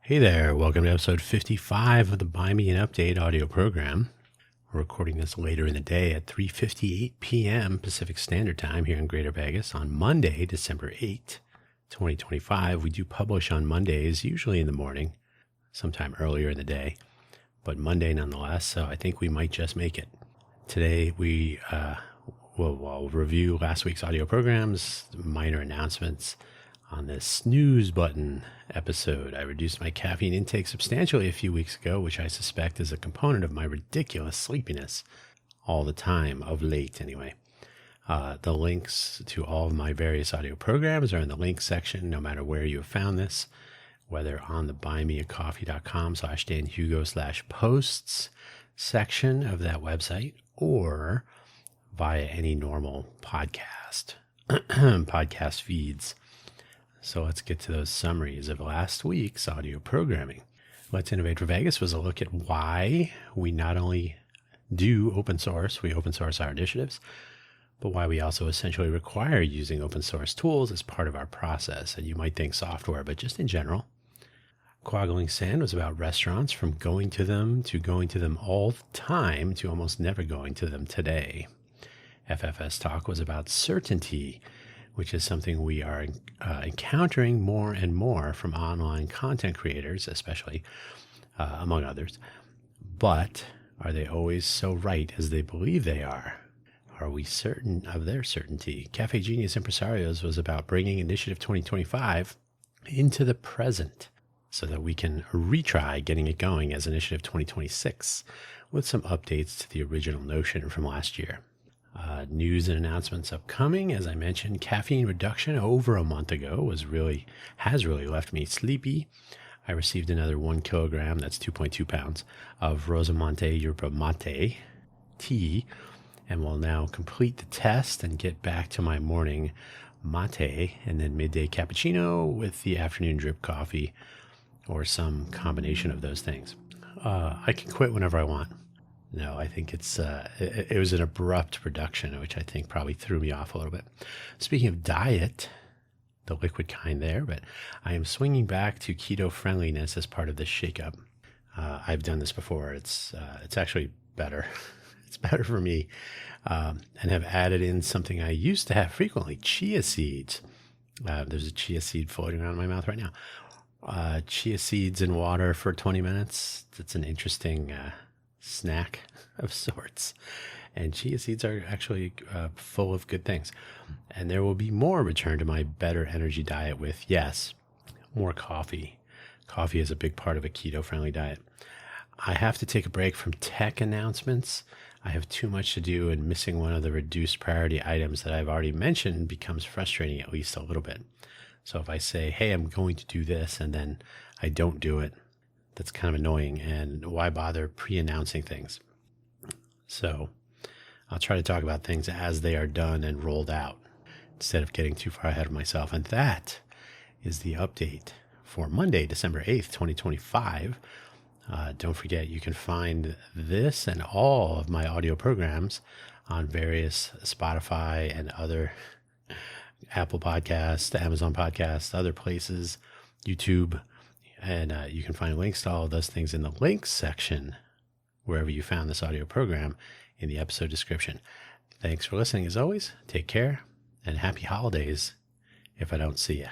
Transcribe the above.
Hey there, welcome to episode 55 of the Buy Me an Update audio program. We're recording this later in the day at 3:58 p.m. Pacific Standard Time here in Greater Vegas on Monday, December 8th, 2025. We do publish on Mondays, usually in the morning, sometime earlier in the day, but Monday nonetheless, so I think we might just make it. Today we will review last week's audio programs, minor announcements on this snooze button episode. I reduced my caffeine intake substantially a few weeks ago, which I suspect is a component of my ridiculous sleepiness all the time, of late anyway. The links to all of my various audio programs are in the links section, no matter where you have found this, whether on the buymeacoffee.com/DanHugo/posts section of that website or via any normal podcast feeds. So let's get to those summaries of last week's audio programming. Let's Innovate for Vegas was a look at why we not only do open source, we open source our initiatives, but why we also essentially require using open source tools as part of our process. And you might think software, but just in general. Quaggling Sand was about restaurants, from going to them all the time to almost never going to them today. FFS Talk was about certainty, which is something we are encountering more and more from online content creators, especially among others. But are they always so right as they believe they are? Are we certain of their certainty? Cafe Genius Impresarios was about bringing Initiative 2025 into the present so that we can retry getting it going as Initiative 2026 with some updates to the original notion from last year. News and announcements upcoming. As I mentioned, caffeine reduction over a month ago has really left me sleepy. I received another 1 kilogram, that's 2.2 pounds, of Rosamonte yerba mate tea, and will now complete the test and get back to my morning mate and then midday cappuccino with the afternoon drip coffee or some combination of those things. I can quit whenever I want. No, I think it was an abrupt reduction, which I think probably threw me off a little bit. Speaking of diet, the liquid kind there, but I am swinging back to keto friendliness as part of this shakeup. I've done this before. It's actually better. It's better for me, and have added in something I used to have frequently: chia seeds. There's a chia seed floating around in my mouth right now. Chia seeds in water for 20 minutes. That's an interesting snack of sorts, and chia seeds are actually full of good things. And there will be more return to my better energy diet with, yes, more coffee. Coffee is a big part of a keto friendly diet. I have to take a break from tech announcements. I have too much to do, and missing one of the reduced priority items that I've already mentioned becomes frustrating, at least a little bit. So if I say, hey, I'm going to do this, and then I don't do it, that's kind of annoying, and why bother pre-announcing things? So I'll try to talk about things as they are done and rolled out instead of getting too far ahead of myself. And that is the update for Monday, December 8th, 2025. Don't forget, you can find this and all of my audio programs on various Spotify and other Apple Podcasts, Amazon Podcasts, other places, YouTube. And you can find links to all of those things in the links section, wherever you found this audio program, in the episode description. Thanks for listening as always. Take care and happy holidays if I don't see you.